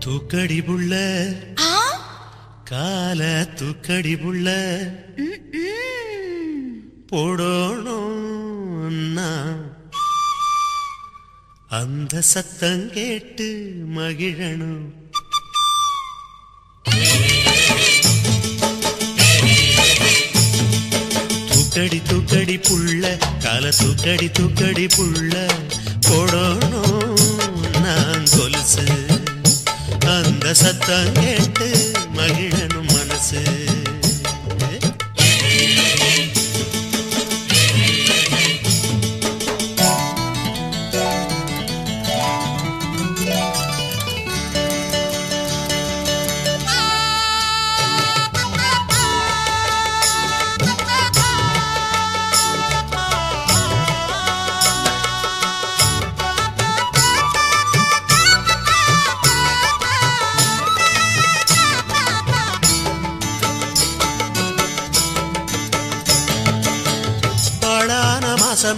தூக்கடி புள்ள கால தூக்கடி புள்ள போடணும் அந்த சத்தம் கேட்டு மகிழணும். தூக்கடி தூக்கடி புள்ள கால தூக்கடி தூக்கடி புள்ள போடணும் நான் கொலுசு அந்த சத்தம் கேட்டு மகிழனும் மனசு.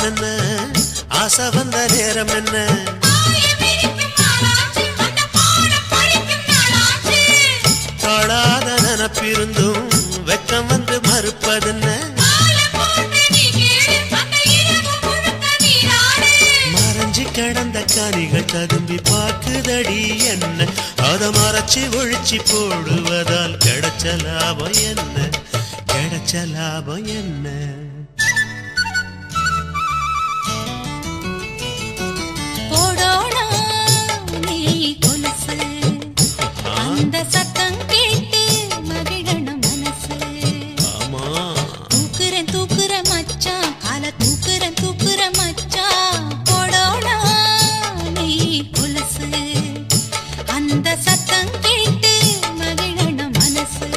என்ன ஆசை வந்த நேரம் என்ன தொடாத நினப்பிருந்தும் வெக்கம் வந்து மறுப்பதென்ன மறைஞ்சி கிடந்த காணிகள் ததும்பி பார்க்குதடி என்ன அதை மறைச்சி ஒழிச்சி போடுவதால் கிடைச்ச லாபம் என்ன கிடைச்ச லாபம் என்ன. சத்தம் கேட்டு மகிழணும் மனசு. தூக்குறேன் தூக்குறேன் மச்சான் கால தூக்குறேன் தூக்குறேன் மச்சான் போடோனா நீ கொலுசு அந்த சத்தம் கேட்டு மகிழணும் மனசு.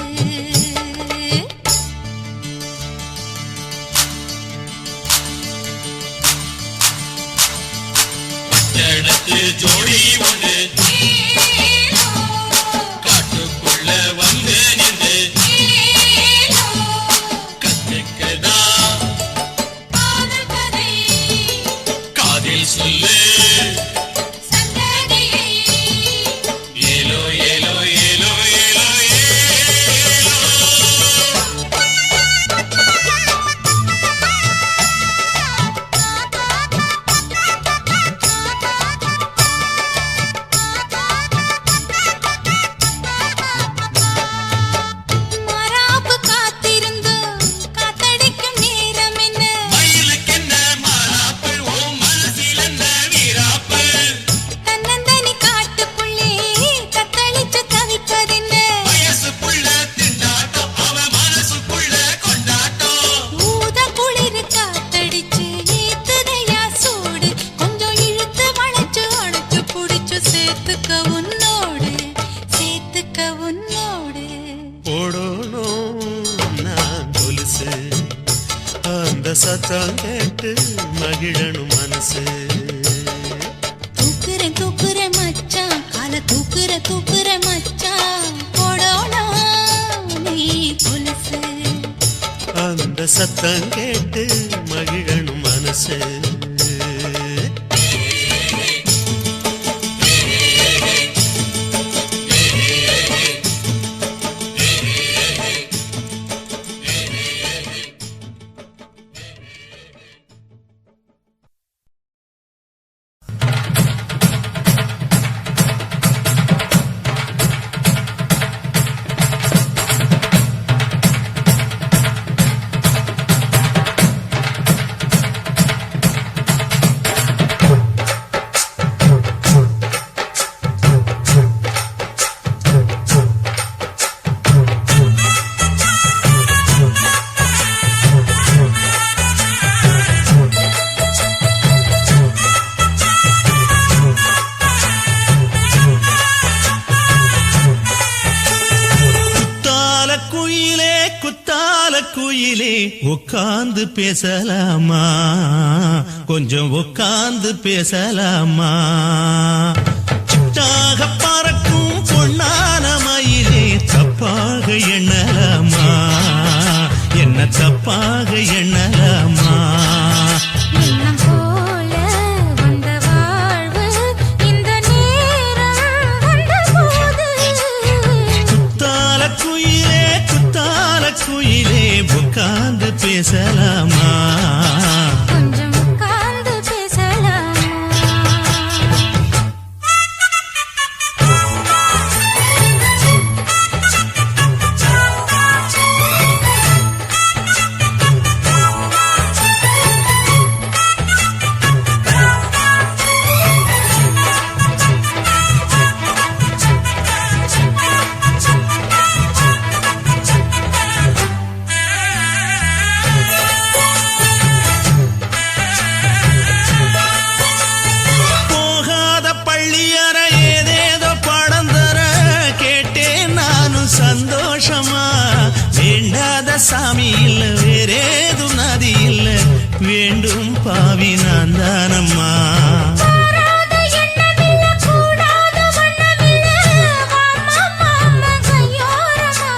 ஜோடி ஒன்று சத்தம் கேட்டு மகிழனும் மனசு. தூக்குறேன் தூக்குறேன் மச்சான் கால தூக்குறேன் தூக்குறேன் மச்சான் போடோனா நீ கொலுசு அந்த சத்தம் கேட்டு மகிழனும் மனசு. உட்கார்ந்து பேசலாமா கொஞ்சம் உட்கார்ந்து பேசலாமா சிட்டாக பறக்கும் பொன்னான மயிலே தப்பாக எண்ணலாமா என்ன தப்பாக எண்ணலாமா எண்ணம் போல வந்த வாழ்வு இந்த நேரம் வந்தபோது குத்தால குயிலே உட்கார்ந்து பேசலாமா கொஞ்சம் உட்கார்ந்து பேசலாமா போகாத பள்ளியற ஏதேதோ பாடம் தர கேட்டேன் நானும் சந்தோஷமா வேண்டாத சாமி இல்ல வேறேதும் நதி இல்ல வேண்டும் பாவி நான் தானம்மா பாராத எண்ணமில்ல கூடாத வண்ணமில்ல மாமா மாமா கையோரமா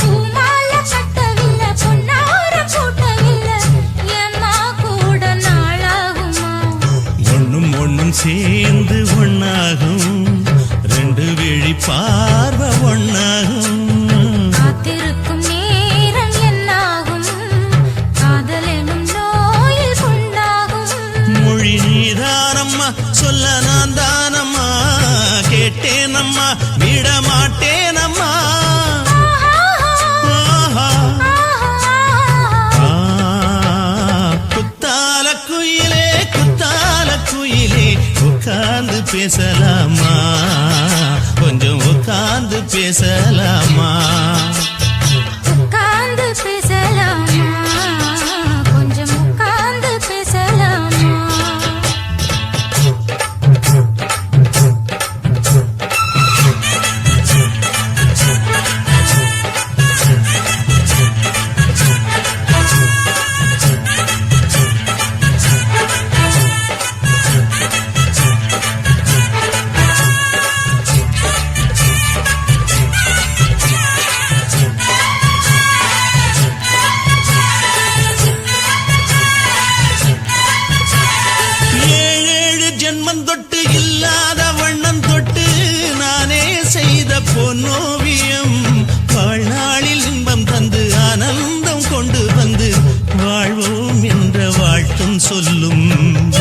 பூமால கட்டவில்ல பொன்னார கூட்டவில்ல ஏம்மா கூட நாளாகுமா ஒண்ணும் சேர்ந்து ஒண்ணாகும் ரெண்டு விழி பார்வை ஒண்ணாகும் காத்திருக்கும் நேரம் என்னாகும் காதல் எனும் நோயில் கொண்டாகும் மொழி நீதானம்மா சொல்ல நான் தானம்மா கேட்டேனம்மா விட மாட்டேனம்மா ஆஹா. குத்தால குயிலே உட்கார்ந்து பேசலாமா கொஞ்சம் உட்கார்ந்து பேசலாமா உட்கார்ந்து பேசலாமா கொஞ்சம் உட்கார்ந்து பேசலாமா ஏழு ஜென்மம் தொட்டு இல்லாத வண்ணம் தொட்டு நானே செய்த பொன்னோவியம் வாழ்நாளில் இன்பம் தந்து ஆனந்தம் கொண்டு வந்து வாழ்வோம் என்ற வாழ்த்தும் சொல்லும்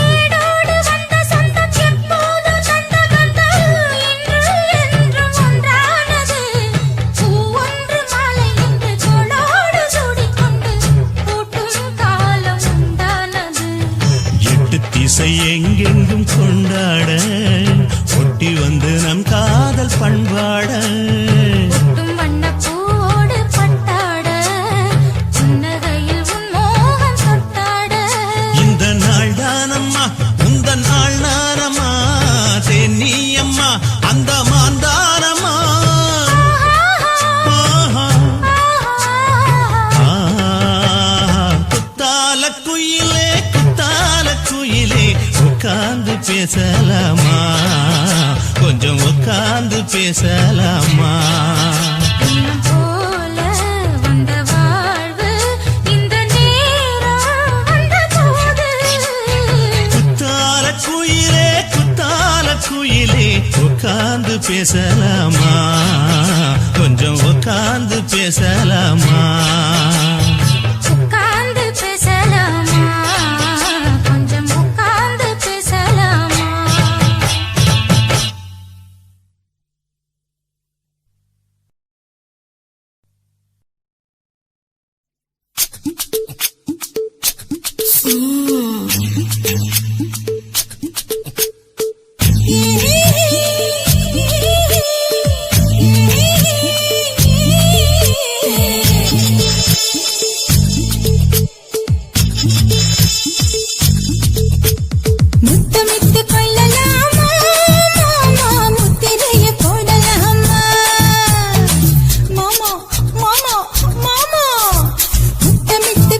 ஏடோடு வந்த சொந்தம் எப்போதும் தந்த பந்தம் இன்று என்றும் ஒன்றானது பூ ஒன்று மாலை என்று தோளோடு சூடிக்கொண்டு பூட்டும் காலம் உண்டானது எட்டு திசை எங்கெங்கும் கொண்டாட ஒட்டி வந்து நம் காதல் பண்பாட ஒட்டும் வண்ணப் பூவோடு பட்டாட புன்னகையில் உன் மோகம் தொட்டாட இந்த நாள் தானம்மா உந்த நாள் நானம்மா தென்னியம்மா அந்த மாந்தானம்மா ஆஹா. குத்தால குயிலே உட்கார்ந்து பேசலாமா கொஞ்சம் உட்கார்ந்து பேசலாமா எண்ணம் போல வந்த வாழ்வு இந்த நேரம் வந்தபோது குத்தால குயிலே உட்கார்ந்து பேசலாமா கொஞ்சம் உட்கார்ந்து பேசலாமா உட்கார்ந்து பேசலாமா கொஞ்சம் உட்கார்ந்து பேசலாமா முத்தமிட்டு கொள்ளலாமா மாமா முத்திரைய போடலாமா மாமா மாமா மாமா முத்தமிட்டு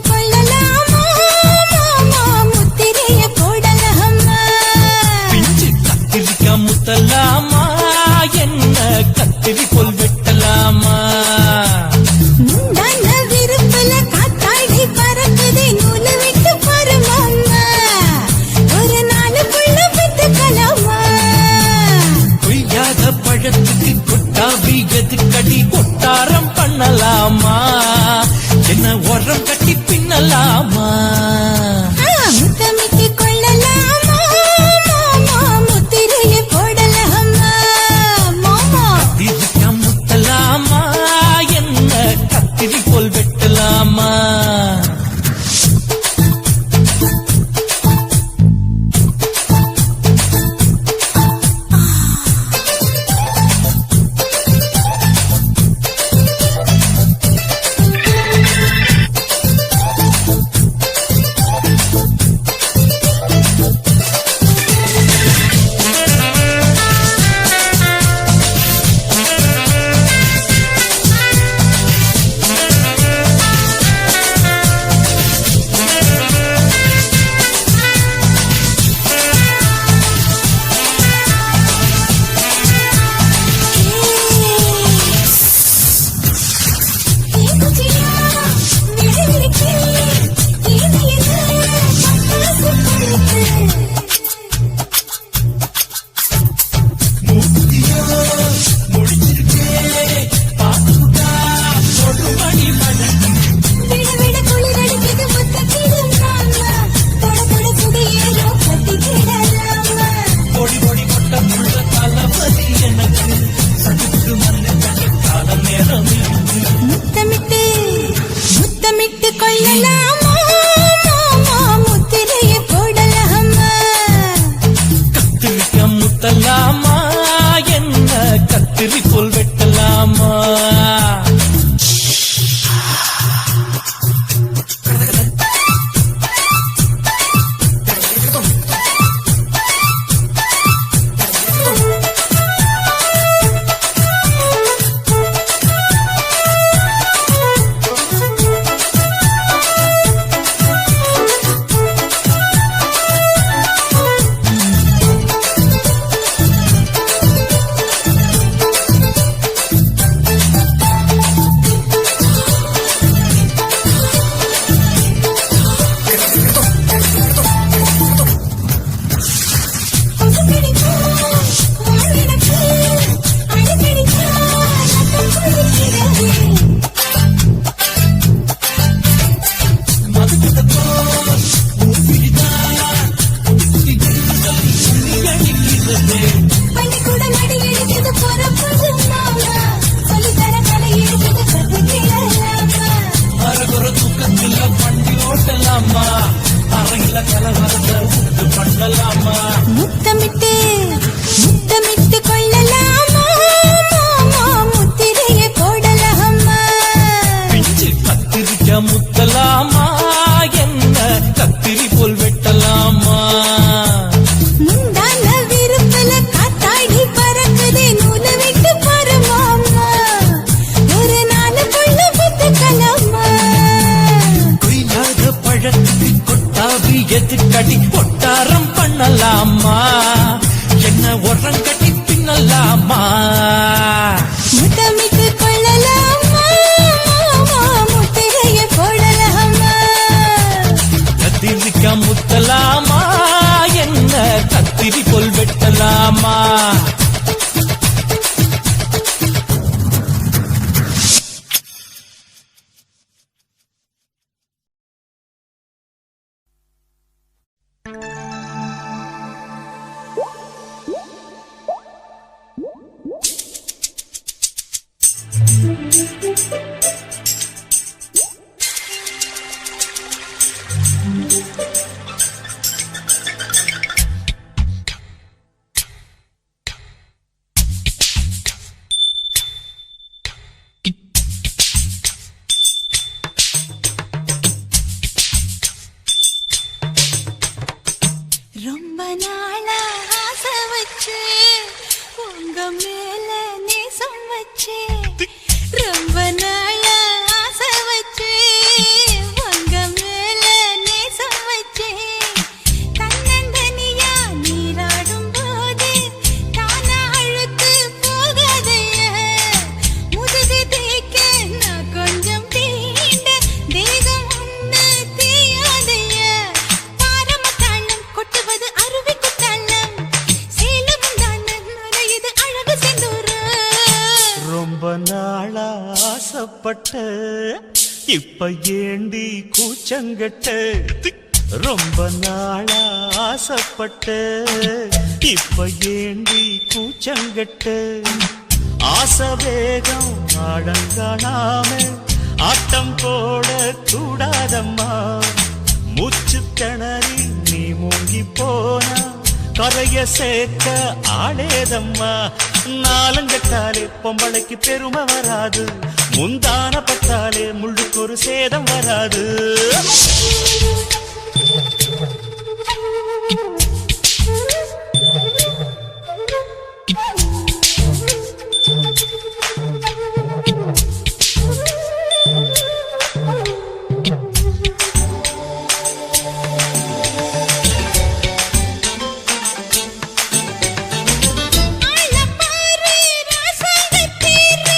முத்தமிட்டு முத்தமிட்டு கொள்ளலாமா மாமா முத்திரையை போடலாமா பிஞ்சு கத்திரிக்க முத்தலாமா என்ன கத்திரி போல் வெட்டலாமா முந்தான விருப்பல காத்தாடி பறக்குதே நூலை விட்டு பாரு மாமா ஒரு நாளுக்குள்ள புத்துக்கலாமா கொய்யாத பழத்துக்கு கொட்டாவி எதுக்கடி கொட்டாரம் பண்ணலாமா என்ன உரங்கட்டி பின்னலாமா முத்தமிட்டு கொள்ளலாமா மாமா முத்திரையை போடலாமா கத்திரிக்க முத்தலாமா என்ன கத்திரி போல் வெட்டலாமா ரொம்ப நாளா ஆசை வச்சு உங்க மேல நேசம் வச்சு ரொம்ப நாளா ஆசை வச்சு உங்க மேல நேசம் வச்சு தன்னந்தனியா நீராடும் போது தானா அழுத்து போகாதைய முதுகு தேய்க்க நான் கொஞ்சம் தீண்ட தேகம் ஒண்ணு தேயாதைய பாரமத்தாளம் கொட்டுவது அருவி குத்தாளம் சேலமும் தான நுரையுது அழகு செந்தூர ரொம்ப நாளா ஆசைப்பட்ட இப்ப ஏண்டி கூச்சங்கட்ட ரொம்ப நாளா ஆசைப்பட்ட இப்ப ஏண்டி கூச்சங்கட்ட ஆசை வேகம் ஆடங்காணாம ஆட்டம் போட கூடாதம்மா மூச்சு திணறி நீ மூங்கி போனா கரைய சேர்க்க ஆளேதம்மா நாலங்கட்டாலே பொம்பளைக்கு பெருமை வராது முந்தான பட்டாலே முள்ளுக்கு ஒரு சேதம் வராது ஆளப்பாரு ராசாங்கத்தீரு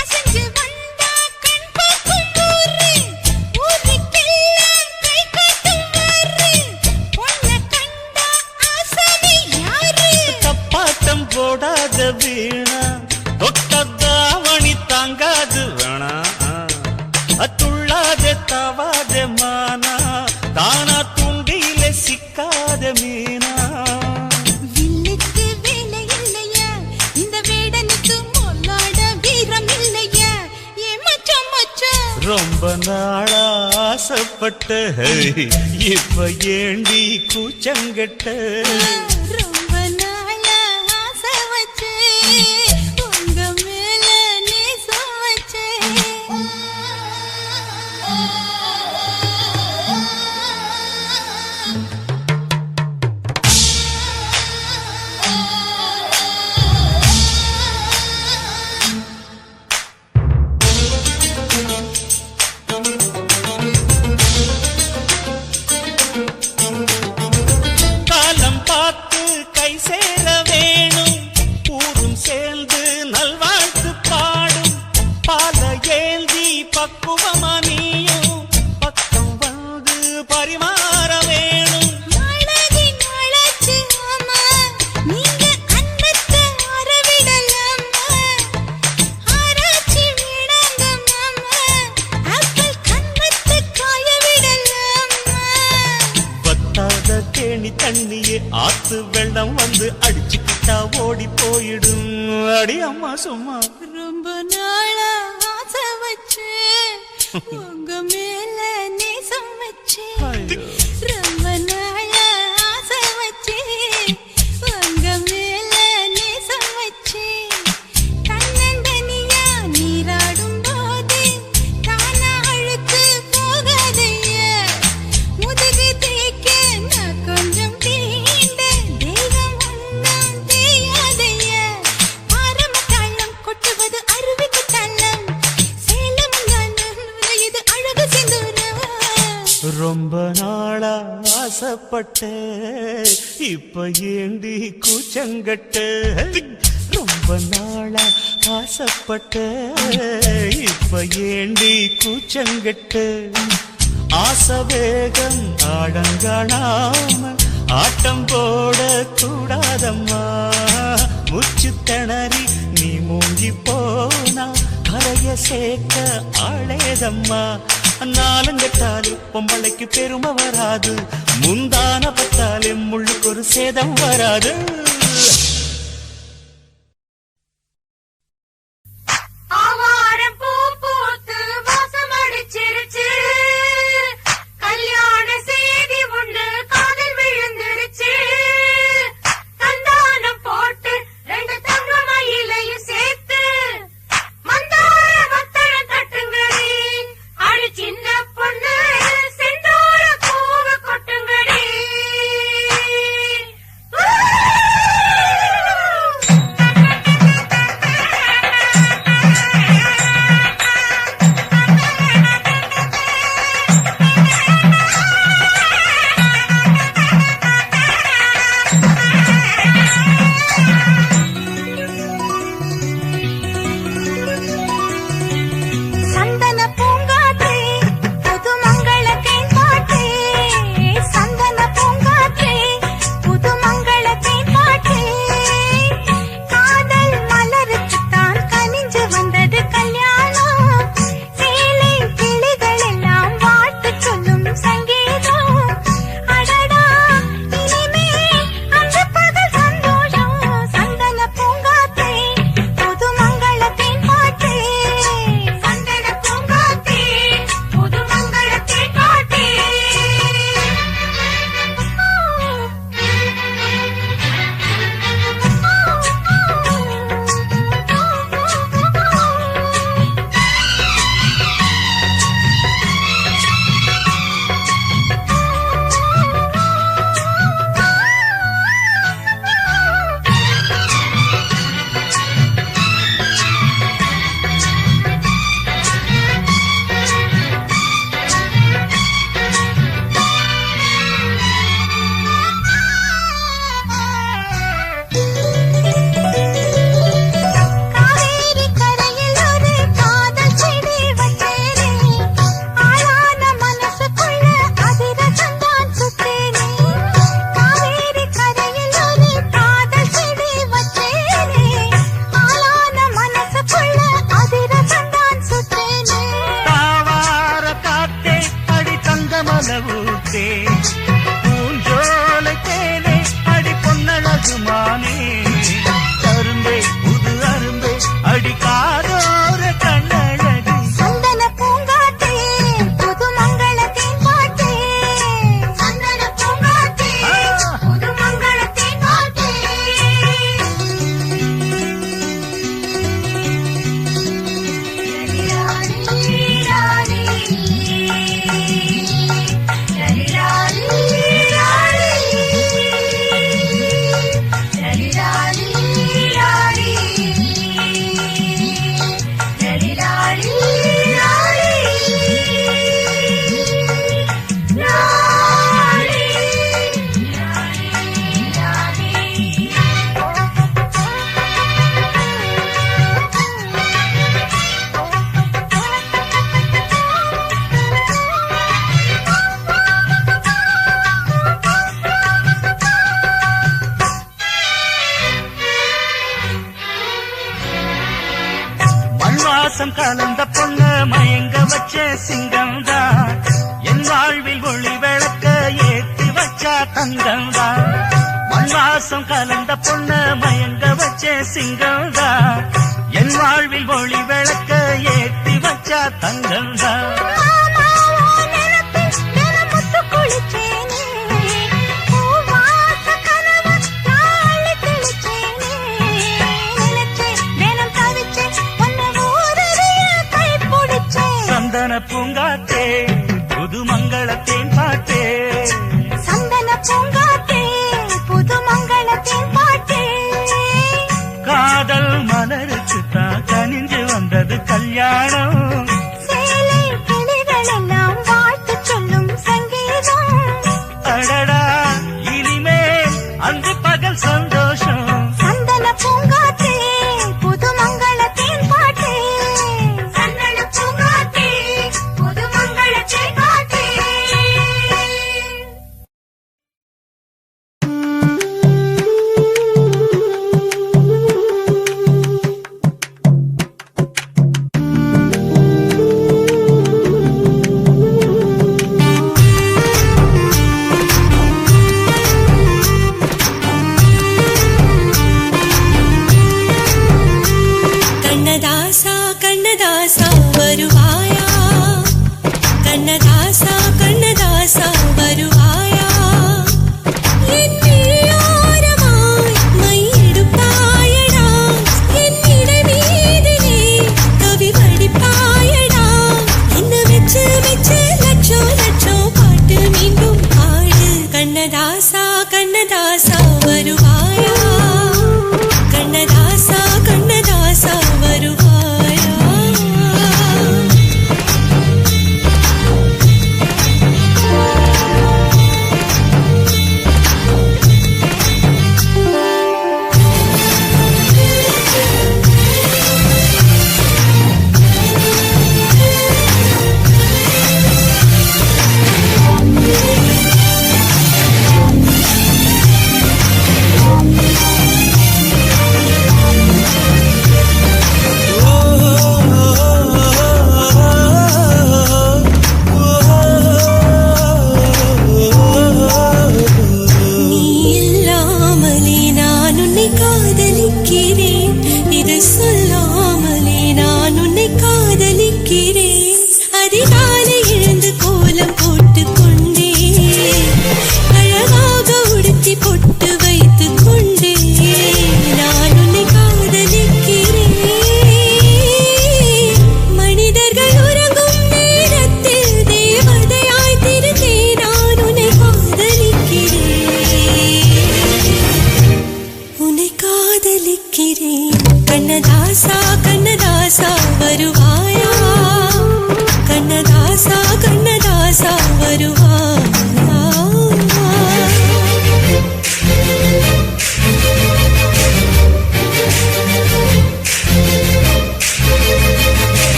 அசஞ்சு வந்தா கண் பார்க்கும் ஊரு ஊருக்கெல்லாம் கை காட்டும் வாரு பொண்ண கண்டா ஆசாமி யாரு தப்பாட்டம் போடாத வீணா தொட்டதாவணி தாங்காது வேணா துள்ளாத தவாத மானா தானா துண்டியில சிக்காத மீனா வில்லுக்கு வேலை இல்லையா இந்த வேடனுக்கு மொல்லாட வீரம் இல்லையா ஏ மச்சான் மச்சான் ரொம்ப நாளா ஆசைப்பட்ட இப்ப ஏண்டி கூச்சங்கட்ட ரொம்ப நாளா ஆசை வச்சு உங்க மேல நேசம் வச்சு காலம் பார்த்து கை சேர வேணும் ஊரும் சேர்ந்து நல்வாழ்த்து பாடும் பால ஏந்தி பக்குவமா நீயும் பக்கம் வந்து பரிமாற வேணும் நாளாகி நாளாச்சு ஆமா நீங்க அன்னத்தை அறவிடலாமா ஆராய்ச்சி விடாங்க மாமா ஆப்பிள் கண்ணத்தை காய விடலாமா வத்தாத தேனி தண்ணியே ஆத்து வெள்ளம் வந்து அடிச்சுக்கிட்டா ஓடி போயிடும் அடி அம்மா சும்மா ரொம்ப நாளா ஆசை வச்சு உங்க மேல நேசம் வச்சு ஐயோ. ரொம்ப ரொம்ப நாளா ஆசைப்பட்ட இப்ப ஏண்டி கூச்சங்கட்ட ரொம்ப நாளா ஆசைப்பட்ட இப்ப ஏண்டி கூச்சங்கட்ட ஆசை வேகம் ஆடங்காணாம ஆட்டம் போட கூடாதம்மா முச்சு திணறி நீ மூங்கி போனா கரைய சேர்க்க ஆளேதம்மா நாலங்கட்டாலே பொம்பளைக்கு பெருமை வராது முந்தான பத்தாலே முள்ளுக்கு ஒரு சேதம் வராது பாசம் கலந்த பொண்ண மயங்க வச்ச சிங்கம்தான் என் வாழ்வில் ஒளி விளக்க ஏற்றி வச்சா தங்கம்தான் மண்வாசம் கலந்த பொண்ண மயங்க வச்ச சிங்கம்தான் என் வாழ்வில் ஒளி விளக்க ஏற்றி வச்சா தங்கம்தான் பூங்காத்தே புது மங்களத்தேன் பாட்டே சந்தன பூங்காத்தே புது மங்களத்தேன் பாட்டே காதல் மலருக்கு தான் கனிஞ்சு வந்தது கல்யாணம் சேலை கிளிகள் எல்லாம் வாழ்த்து சொல்லும்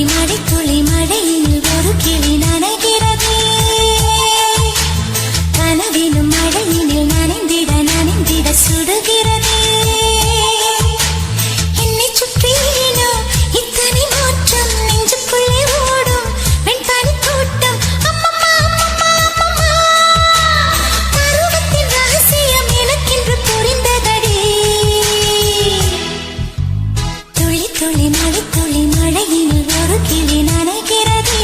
மழை துளி மழையில் ஒரு கிளி நனைகிறதே கனவிலும் மழையினில் நனைந்திட நனைந்திட சுடுகிறதே என்னை சுற்றினோ இத்தனை மாற்றம் நெஞ்சுக்குள்ளே ஓடும் வெண்பனி கூட்டம் அம்மம்மா அம்மம்மா அம்மம்மா பருவத்தின் ரகசியம் எனக்கென்று புரிந்ததடி துளி துளி மழை துளி மழையினில் ஒரு கிளி நனைகிறதே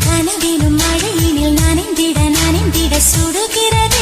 கனவிலும் மழையினில் நனைந்திட நனைந்திட சுடுகிறதே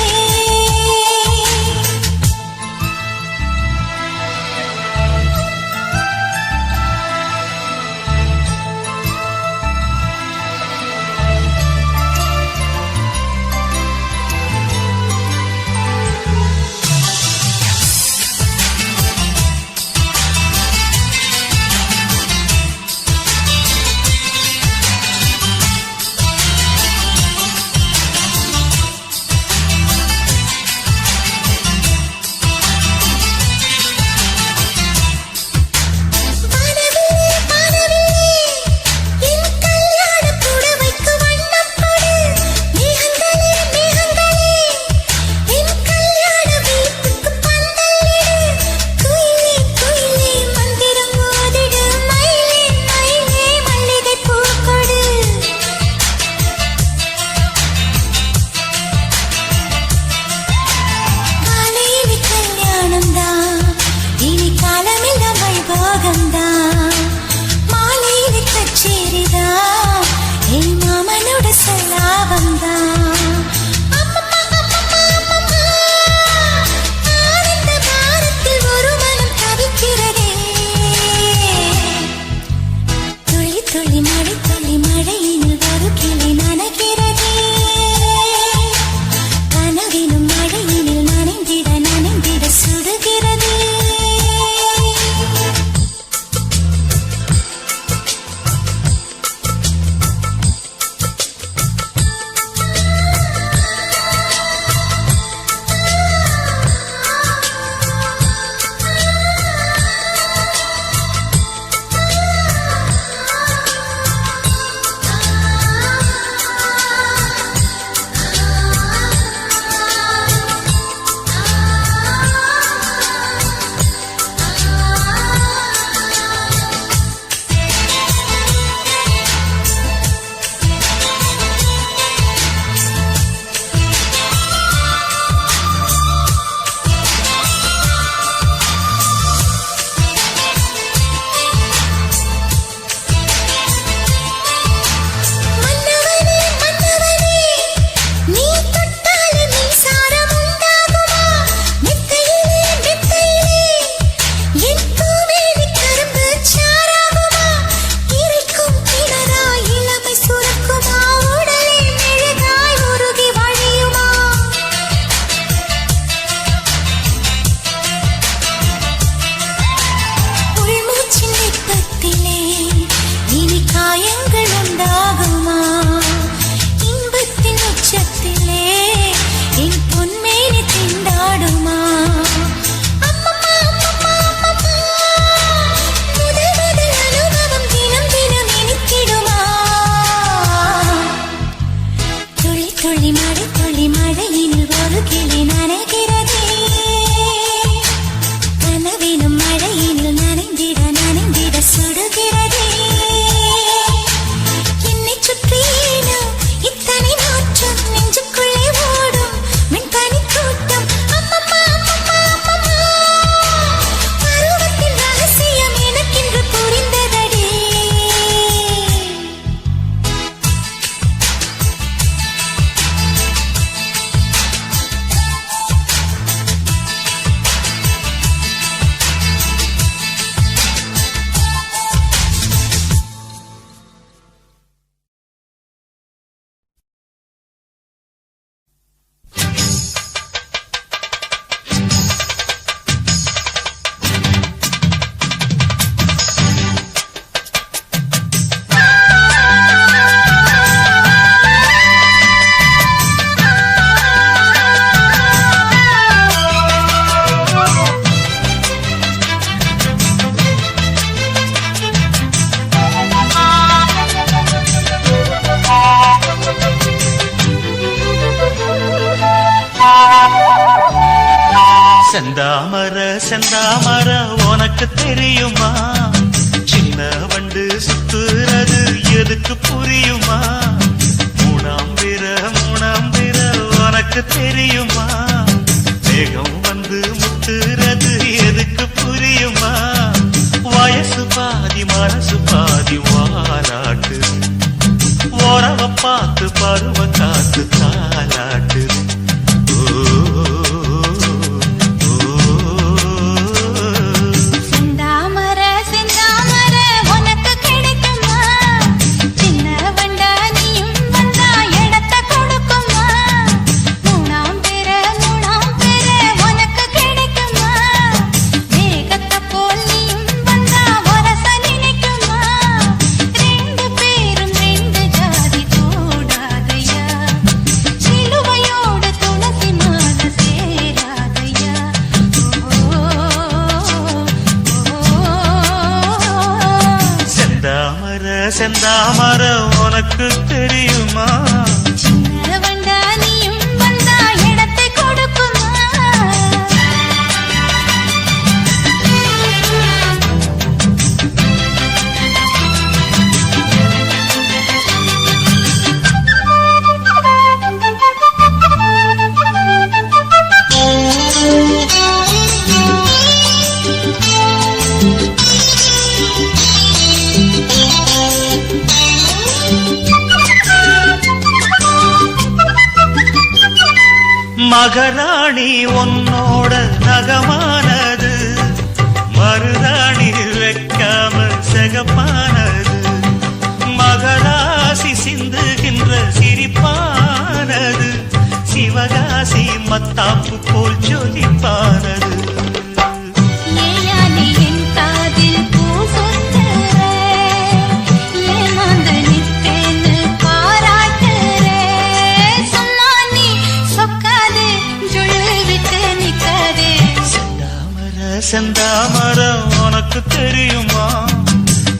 செந்தாமர செந்தாமர உனக்கு தெரியுமா சின்ன வண்டு சுத்துறது எதுக்கு புரியுமா மூணாம் பிற உனக்கு தெரியுமா வேகம் வந்து முத்துறது எதுக்கு புரியுமா வயசு பாதி மனசு பாதி வாலாட்டு ஓரவ பார்த்து பருவ காத்து தாலாட்டு செந்தாமர உனக்கு தெரியுமா சின்ன வண்டா நீயும் வந்தா இடத்தை கொடுக்குமா மகராணி உன்னோட நகமானது மருதாணி வைக்காம செகப்பானது மகராசி சிந்துகின்ற சிரிப்பானது சிவகாசி மத்தாப்பு போல் ஜொலிப்பானது செந்தாமர உனக்கு தெரியுமா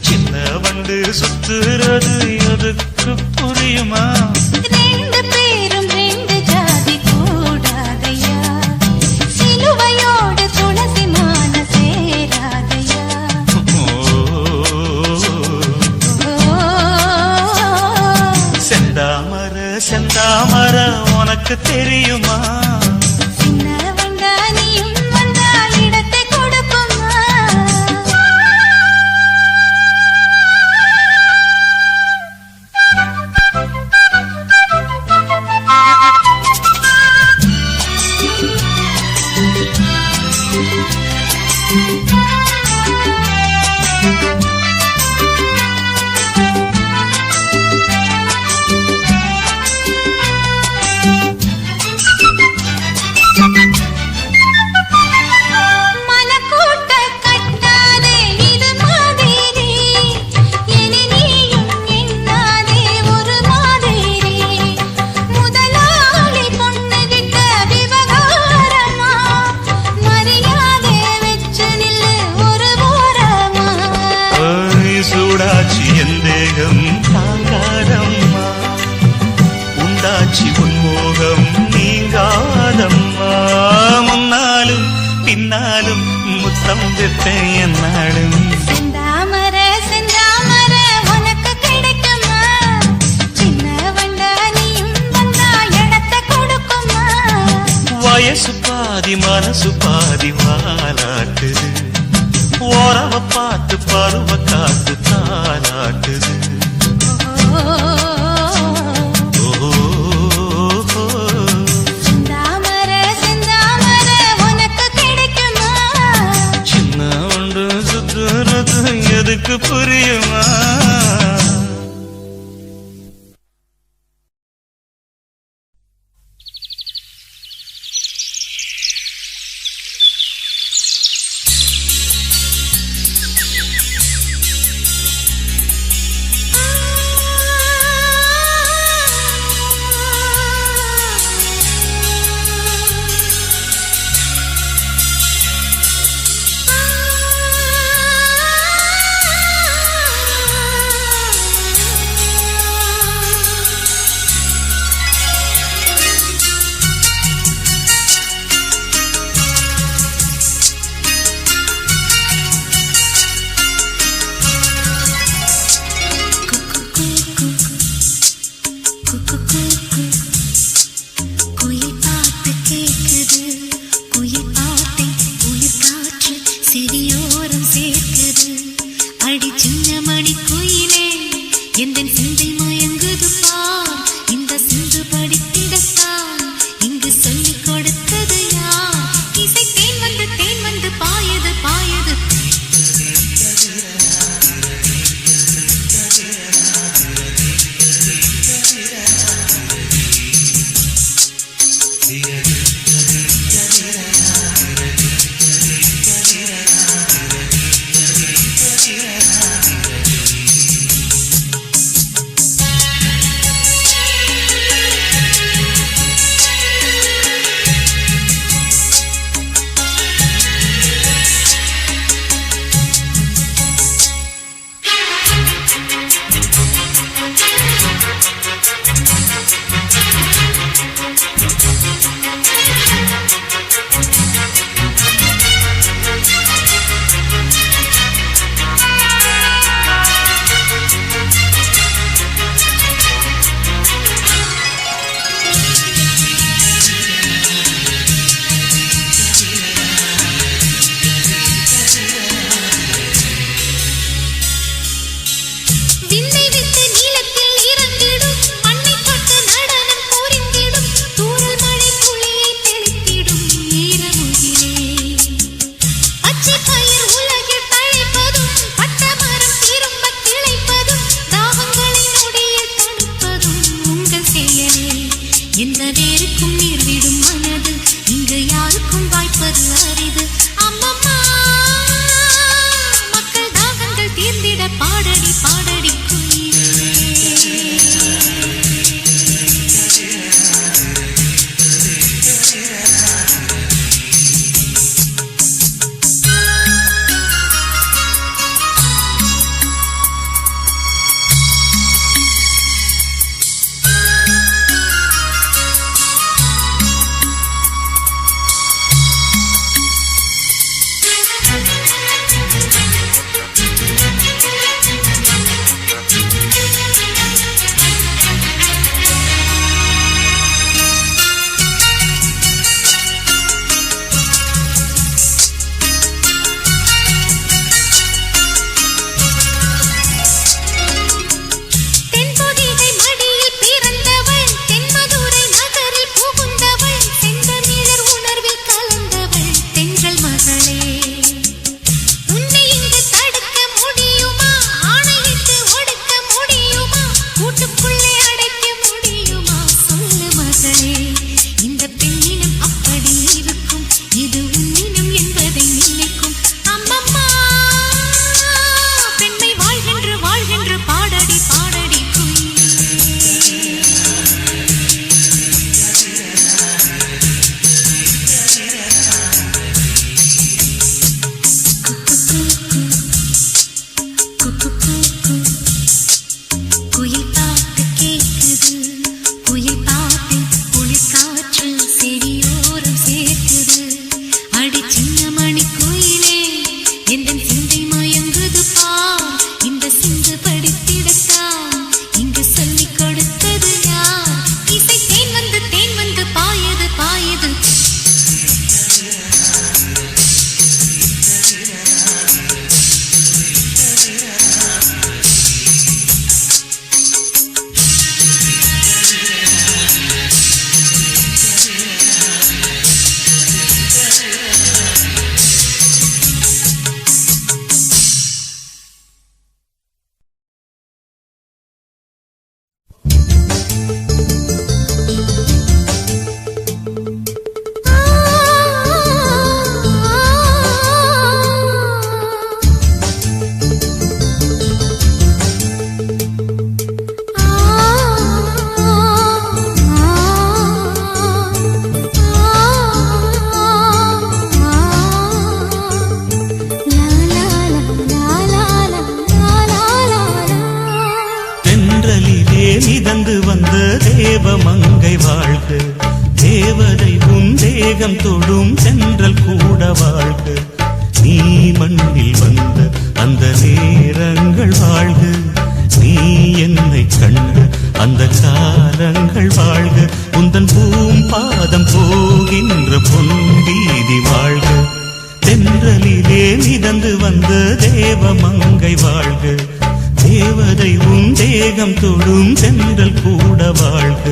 சின்ன வண்டு சுத்துறது எதுக்கு புரியுமா ரெண்டு பேரும் ரெண்டு ஜாதி கூடாதையா சிலுவையோடு துளசி மான சேராதையா செந்தாமர செந்தாமர உனக்கு தெரியுமா சூடாச்சி எந்தேகம் தாங்காதம்மா உண்டாச்சி உன்மோகம் நீங்காதம்மா முன்னாலும் பின்னாலும் முத்தம் விட்டேன் என்னாலும் செந்தாமர செந்தாமர உனக்கு கிடைக்குமா சின்ன வண்டா நீயும் வந்தா இடத்தை கொடுக்குமா வயசு பாதி மனசு பாதி வாலாட்டுது ஓரவ பார்த்து பருவ காத்து தாலாட்டுது செந்தாமர செந்தாமர உனக்கு கிடைக்குமா சின்ன ஒன்று சுத்துறது எதுக்கு புரியுமா செவியோரம் சேர்க்குது அடி சின்ன மணி குயிலே எந்தன் சிந்தை மயங்குது பார் இந்த சிந்து படித்திடத்தான் இங்கு சொல்லிக் கொடுத்தது யார் இசை தேன் வந்து பாயது பாயது எந்த நேருக்கும் நீர் விடும் மனது இங்கு யாருக்கும் வாய்ப்பது அரிது அம்மம்மா மக்கள் தாகங்கள் தீர்ந்திட பாடடி பாடடி குயிலே மிதந்து வந்த தேவமங்கை வாழ்க தேவதை உன் தேகம் தொடும் சென்றல் கூட வாழ்க நீ மண்ணில் வந்த அந்த நேரங்கள் வாழ்க நீ என்னை கண்ட அந்த காலங்கள் வாழ்க உந்தன் பூம்பாதம் போகின்ற பொன் வீதி வாழ்க தென்றலிலே மிதந்து வந்த தேவ மங்கை வாழ்க, தேவதை உன் தேகம் தொடும் தென்றல் கூட வாழ்க.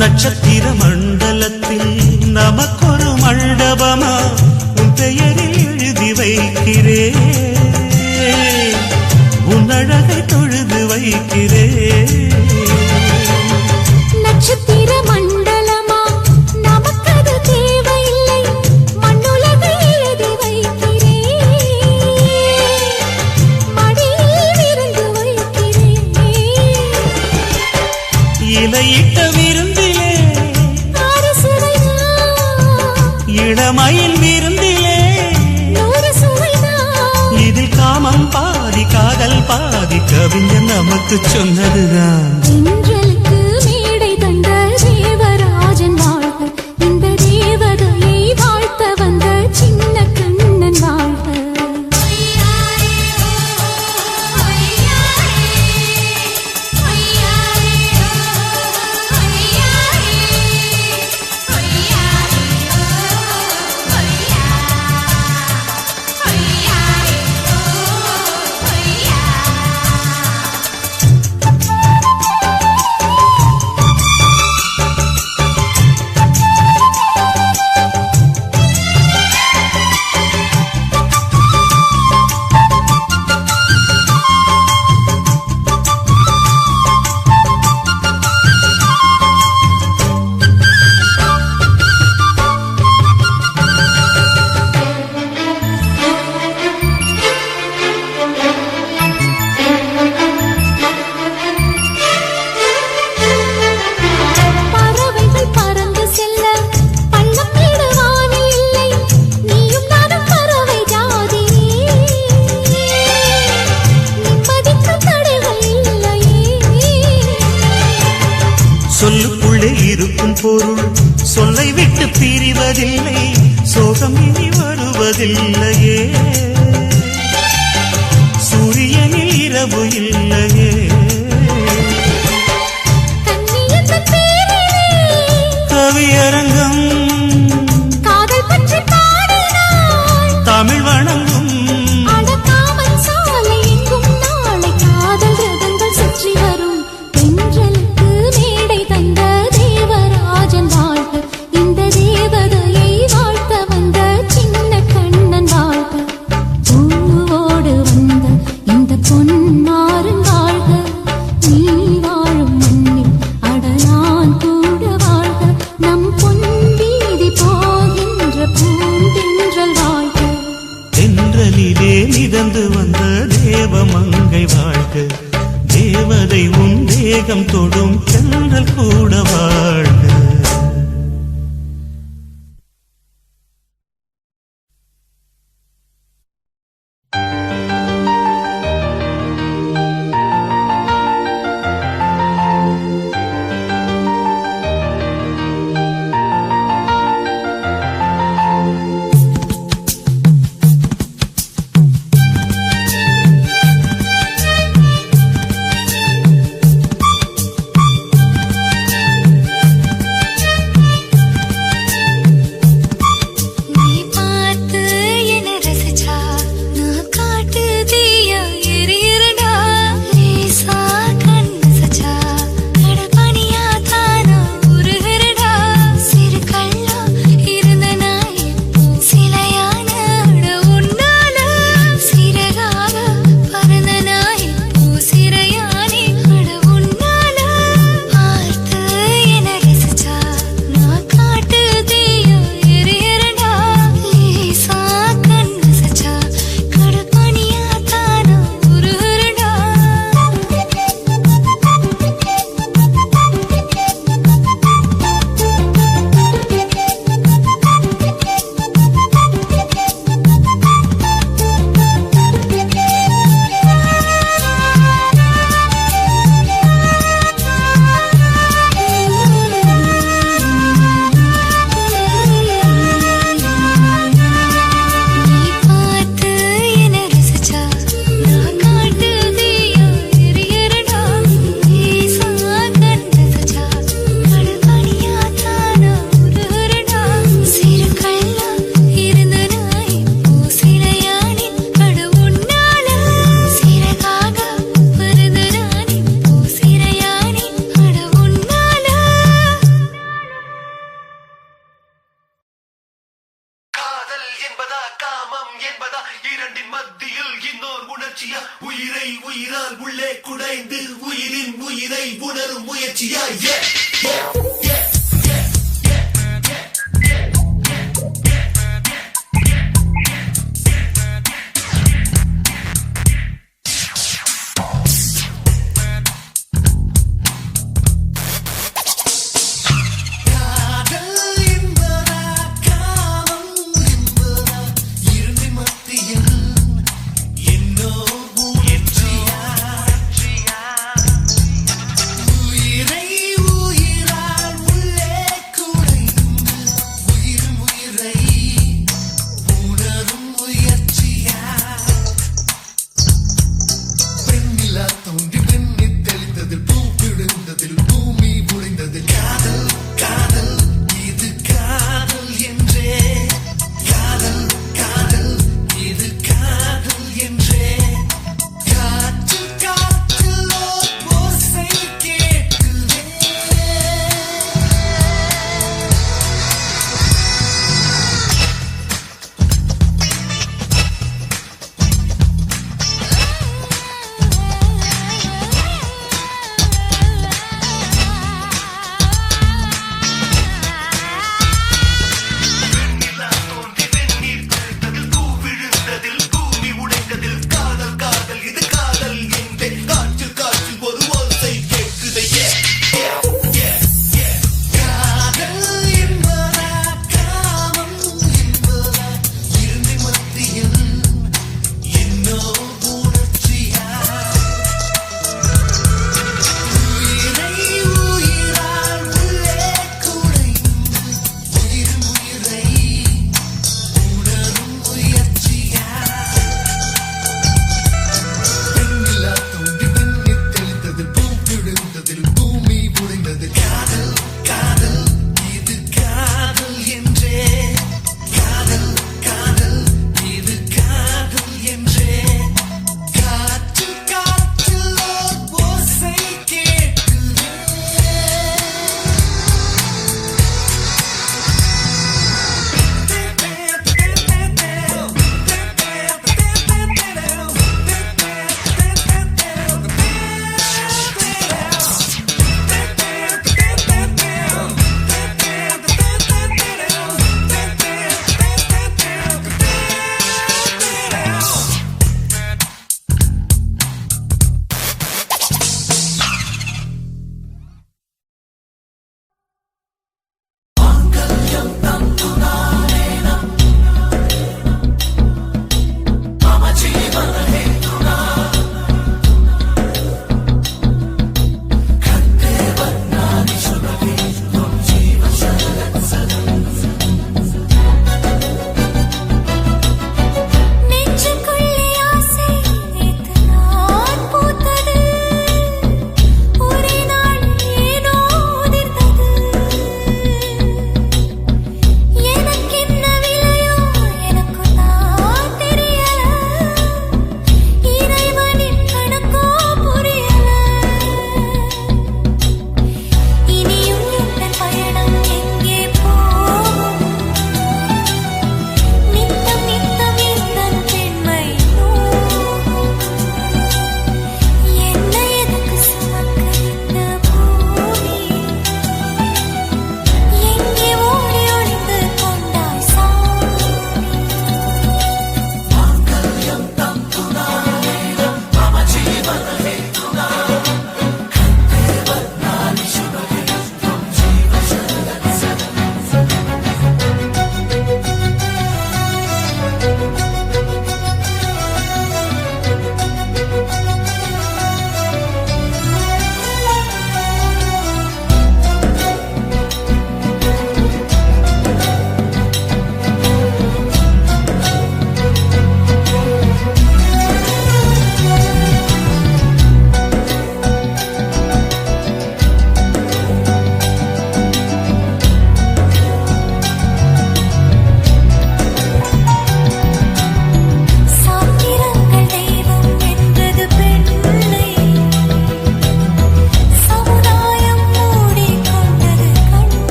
நட்சத்திர மண்டலத்தில் நமக்கொரு மண்டபமா உன் பெயரில் எழுதி வைக்கிறேன், உன் அழகை தொழுது வைக்கிறேன். நட்சத்திர மண்டலமா நமக்கது தேவையில்லை, மண்ணுலகை எழுதி வைக்கிறேன், மடியில் விருந்து வைக்கிறேன். இலையிட்ட விருந்திலே இளமயில் விருந்திலே இதில் காமம் பாதி காதல் பாதி கவிஞன் நமக்கு சொன்னதுதான். தென்றலுக்கு மேடை தந்த தேவராஜன் வாழ்க, இந்த தேவதையை வாழ்த்த வந்த சின்ன கண்ணன் வாழ்க. சொல்லுக்குள்ளே இருக்கும் பொருள் சொல்லை விட்டு பிரிவதில்லை, சோகம் இனி வருவதில்லையே, சூரியனில் இரவு இல்லையே. கவியரங்கம் தமிழ் வணங்கும் நீ வாழும் மண்ணில் அடலான் கூட வாழ்க, நம் பொன் உண்மையை உணரும் முயற்சியா உயிரை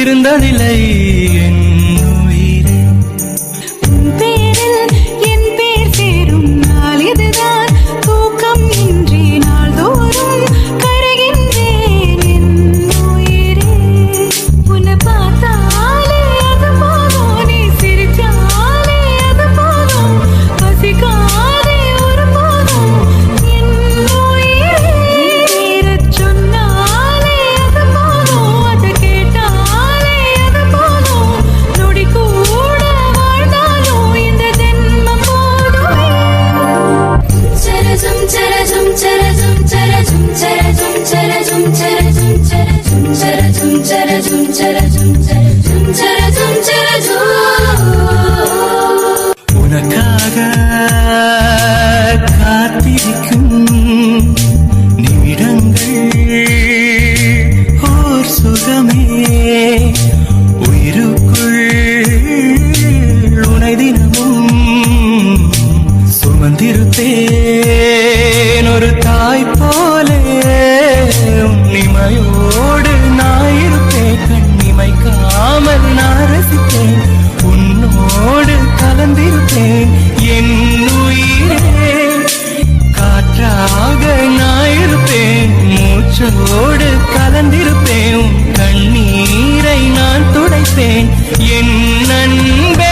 இருந்ததில்லை என் உயிரே. உன் பேரில் என் பேர் சேரும் நாள் இதுதான், தூக்கம் இன்றி நாள்தோறும் கரைகின்றேன் என் உயிரே. உன்னை பார்த்தாலே அது போதும், நீ சிரிச்சாலே அது போதும், பசிக்காதே ஒரு போதும் என் உயிரே. பேரச் சொன்னாலே அது போதும், அதை கேட்டாலே அது போதும், நொடி கூட வாழ்ந்தாலும் இந்த ஜென்மம் போதுமே. சரஜம் சரஜம் சரஜம் சரஜம் சரஜம் சரஜம் சரஜம் சரஜம் சரஜம் சரஜம் சரஜம் சரஜம் சரஜம் சரஜம். உனக்காக காத்திருக்கும் நிமிடங்கள் ஓர் சுகமே. உயிருக்குள் உனை தினமும் சுமந்திருப்பேன் ஒரு தாய் போலே. உன்னிமையோடு நான் இருப்பேன், கண்ணிமைக்காமல் நான் ரசிப்பேன், உன்னோடு கலந்திருப்பேன் என் உயிரே. காற்றாக நான் இருப்பேன், மூச்சோடு கலந்திருப்பேன், உன் கண்ணீரை நான் துடைப்பேன் என் அன்பே.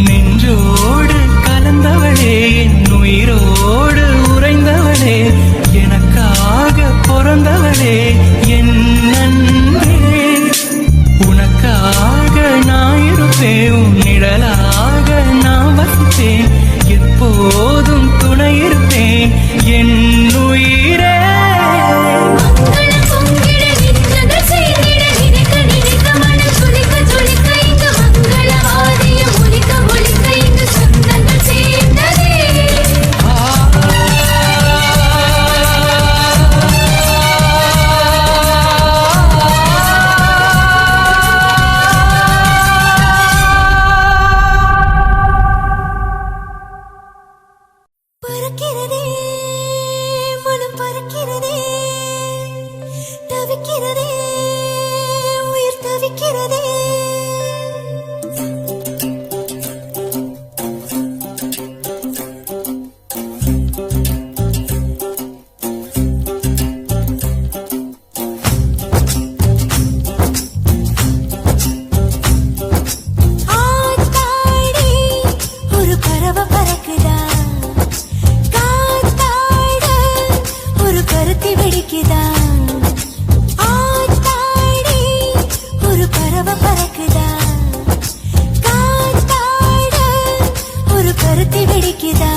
நெஞ்சோடு கலந்தவளே, என் உயிரோடு உறைந்தவளே, எனக்காக பிறந்தவளே என் அன்பே. உனக்காக நான் இருப்பேன், உன் நிழலாக நான் வசிப்பேன், எப்போதும் துணை இருப்பேன் என் உயிரே. மங்களம் பொங்கிட நின்றகள் செய்திட நினைக்க நினைக்க மனம் துளிக்க துளிக்க இங்கு மங்கள வாதியம் ஒலிக்க ஒலிக்க இங்கு சொந்தங்கள் சேர்ந்ததே. பறக்கிறதே மனம் பறக்கிறதே, தவிக்கிறதே உயிர் தவிக்கிறதே. ஆத்தாடி ஒரு பறவை பறக்குதா, காத்தாட ஒரு கருத்தி வெடிக்குதா. ஆத்தாடி ஒரு பறவை பறக்குதா, காத்தாட ஒரு கருத்தி வெடிக்குதா.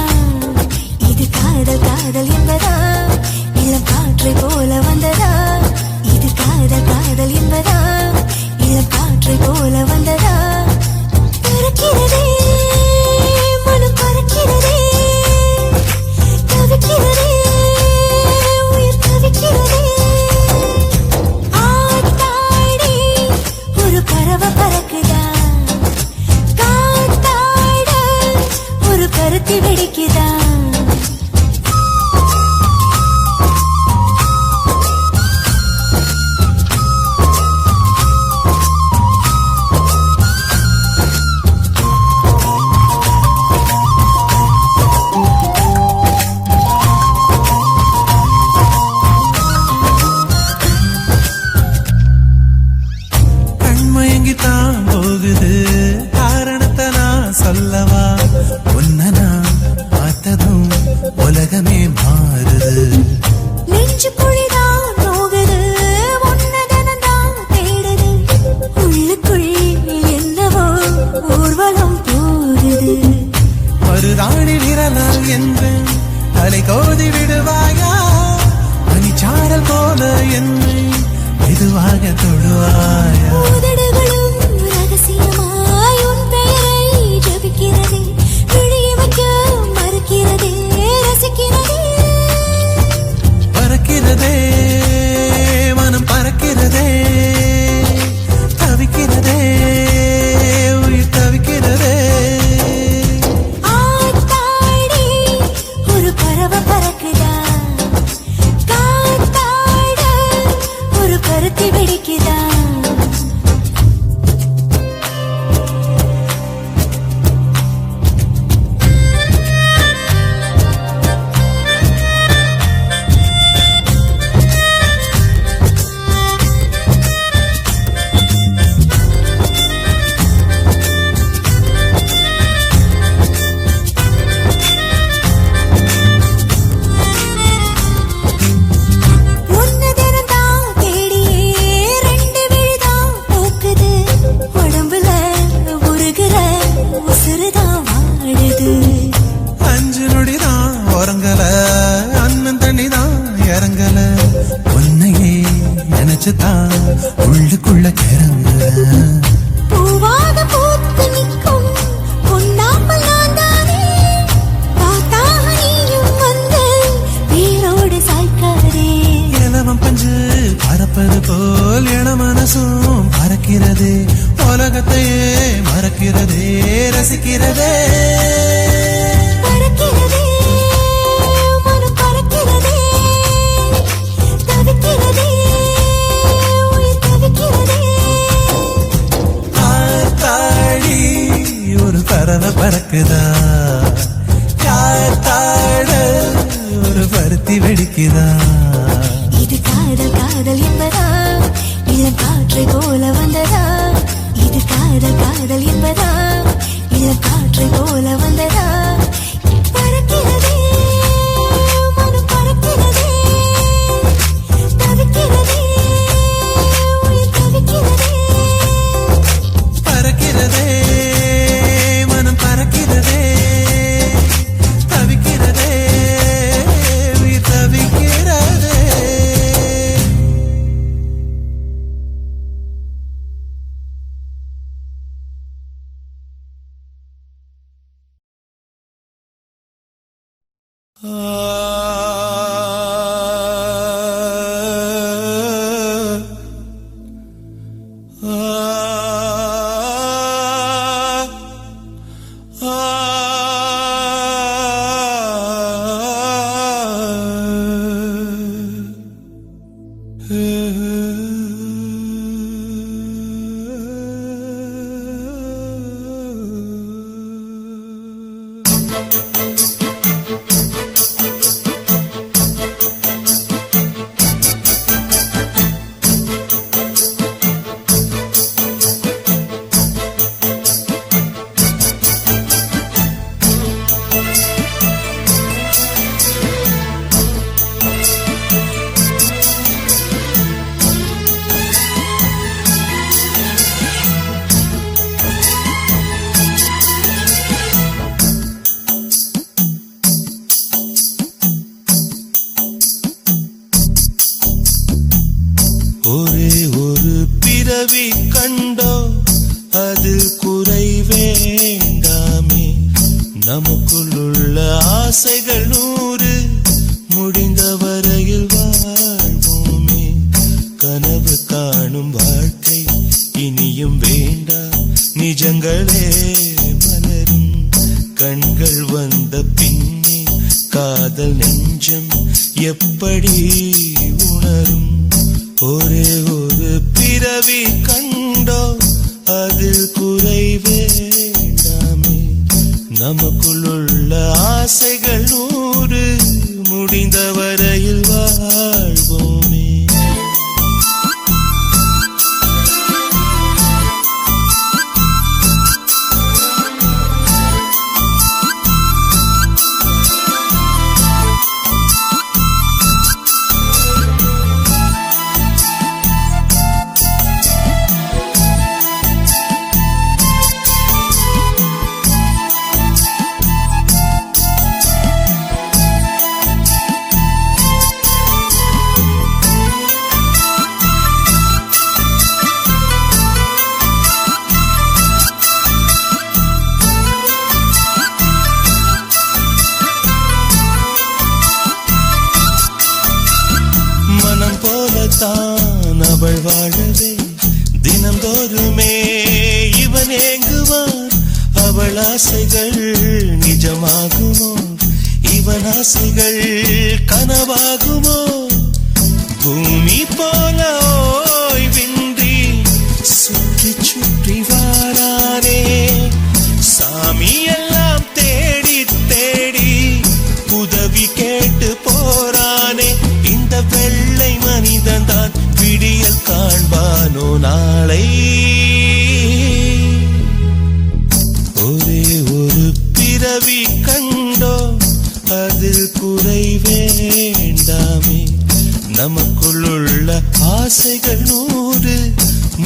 இது காதல் காதல் என்பதா, இளம் காற்றை போல வந்ததா. இது காதல் காதல் என்பதா, இளம் காற்றை போல வந்ததா. பறக்கிறதே மனம் பறக்கிறதே, தவிக்கிறதே உயிர் தவிக்கிறதே. ஆத்தாடி ஒரு பறவை பறக்குதா, காத்தாட ஒரு கருத்தி வெடிக்குதா. கண்மயங்கித்தான் போகுது, காரணத்தை நான் சொல்லவா? உன்னை நான் பார்த்ததும் உலகமே மாறுது. நெஞ்சு குழிதான் நோகுது, உன்னதனதான் தேடுது, உள்ளுக்குள் என்னவோ ஊர்வலம் போகுது. மருதாணி விரலால் என்று தலை கோதி விடுவாயா? பனிச்சாரல் போல என்னை மெதுவாக தொடுவாயா? உதடுகளும் ரகசியமாய் உன் பெயரை ஜபிக்கிறதே, விழிய வைக்க மறுக்கிறதே, ரசிக்கிறதே. பறக்கிறதே மனம் பருத்தி வெடிக்குதா உள்ளுக்குள்ள பூவாக பூத்து நிற்கும் பொன்னாமல் நான் தானே பார்த்தாக நீயும் வந்து வீரோடு சாய்க்காதே இளவம் பஞ்சு பறப்பது போல் என மனசும் பறக்கிறது உலகத்தையே மறக்கிறதே ரசிக்கிறதே பறக்கிறதே மனம் பறக்கிறதே தவிக்கிறதே ஒரு பறவை பறக்குதா காத்தாட ஒரு பருத்தி வெடிக்குதா இது காதல் காதல் என்பதா இளம் காற்றை போல வந்ததா இது காதல் காதல் என்பதா இளம் காற்றை போல வந்ததா பறக்கிறதே மனம் பறக்கிறதே தவிக்கிறதே உயிர் தவிக்கிறதே பறக்கிறதே மனம் பறக்கிறதே தவிக்கிறதே உயிர் தவிக்கிறதே ஒரே ஒரு பிறவி கண்டோ அது குறை வேண்டாமே நமக்குள்ள ஆசைகள் 100 முடிந்த வரையில் வாழ்வோமே கனவு காணும் வாழ்க்கை இனியும் வேண்டாம் நிஜங்களே மலரும் கண்கள் வந்த பின்னே காதல் நெஞ்சம் எப்படி உணரும் ஒரே ஒரு பிறவி கண்டோ அதில் குறை வேண்டாமே நமக்குள்ள ஆசைகள் 100 முடிந்த வரையில் வாழ்வோமே தான் அவள் வாழவே தினந்தோறுமே இவன் ஏங்குவான் அவள் ஆசைகள் நிஜமாகுமோ இவன் ஆசைகள் கனவாகுமோ பூமி போல நானோ நாளை ஒரே ஒரு பிறவி கண்டோ அதில் குறை வேண்டாமே நமக்குள்ளுள்ள ஆசைகள் 100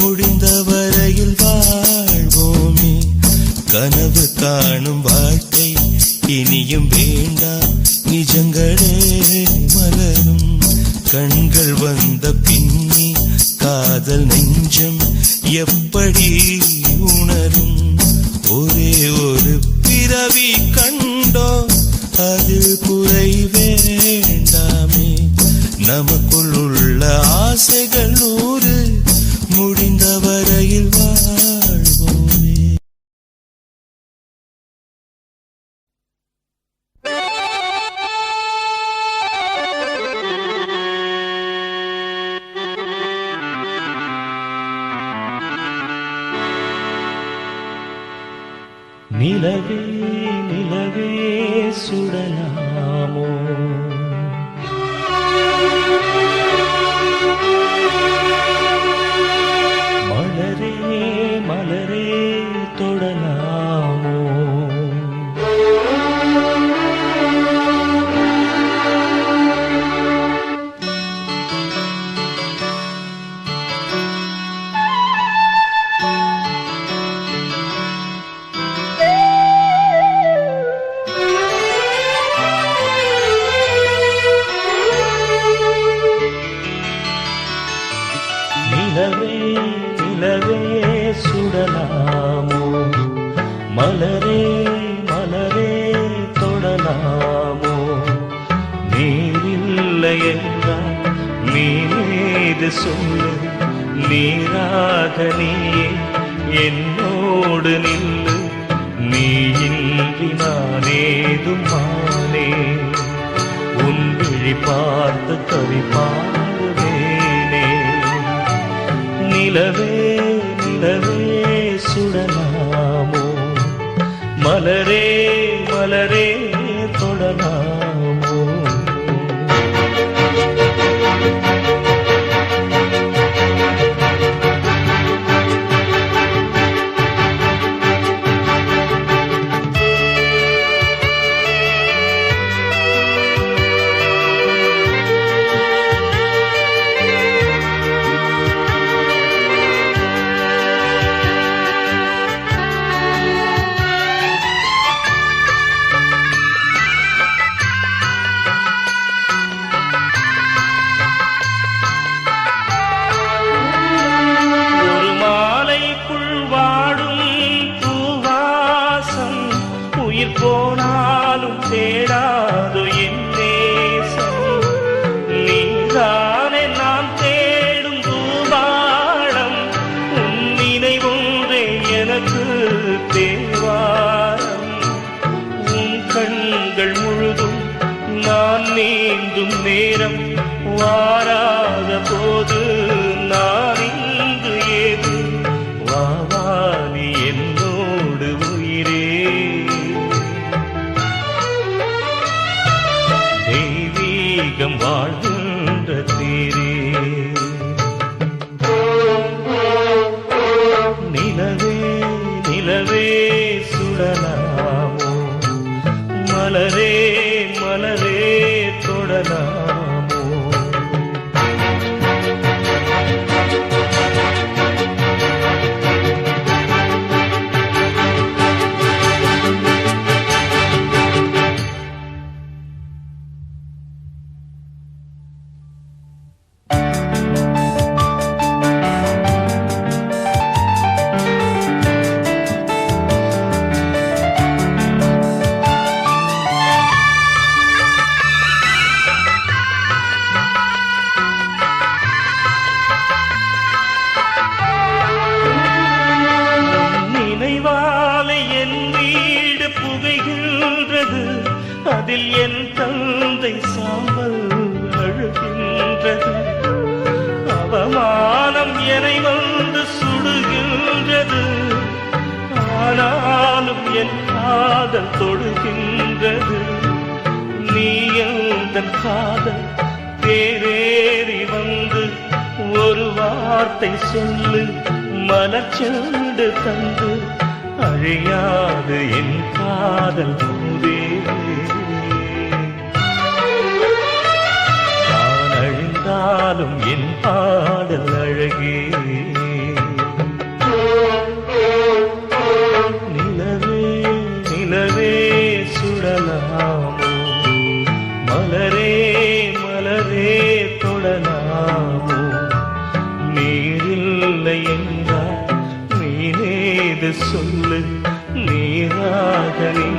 முடிந்த வரையில் வாழ்வோமே கனவு காணும் வாழ்க்கை இனியும் வேண்டாம் நிஜங்களே மலரும் கண்கள் வந்த பின்னே காதல் நெஞ்சம் எப்படி உணரும் ஒரே ஒரு பிறவி கண்டோ அதில் குறை வேண்டாமே நமக்குள் உள்ள ஆசைகள் 100 முடிந்த வரையில் வாழ்வோமே. நிலவே நிலவே சுடலாமோ மலரே மலரே தொடலாமோ நிலவே நிலவே சுடலாமோ மலரே மலரே தொடலாமோ நீரில்லை என்றால் நீது சொல்லு நீராக நீயே என்னோடு நில்லு நீ இன்றி நானேதும் மானே உன் விழி பார்த்து கவி பாடுவேனே நிலவே நிலவே சுடலாமோ மலரே மலரே தொடலாமோ போனாலும் தேடாது என் நேசம் நீதானே நான் தேடும் தூபாளம் உன் நினைவொன்றே எனக்கு தேவாரம் உன் கண்கள் முழுதும் நான் நீந்தும் நேரம் வாராத போது நான் இங்கு ஏது வாவானி என்னோடு உயிரே தெய்வீகம் வாழ்கின்ற தீரே நிலவே நிலவே சுடலாமோ மலரே மலரே தொடலாமோ அதில் என் தந்தை சாம்பல் அழுகின்றது அவமானம் என்னை வந்து சுடுகின்றது ஆனாலும் என் காதல் தொடுகின்றது நீ எந்தன் காதல் தேரேறி வந்து ஒரு வார்த்தை சொல்லு மலர்ச்செண்டு தந்து அழியாது என் காதல் மூதே நான் அழிந்தாலும் என் பாடல் அழகே நிலவே நிலவே சுடலாமோ மலரே மலரே தொடலாமோ நீரில்லை என்றால் நீனேது சொல்லு நீராக நீ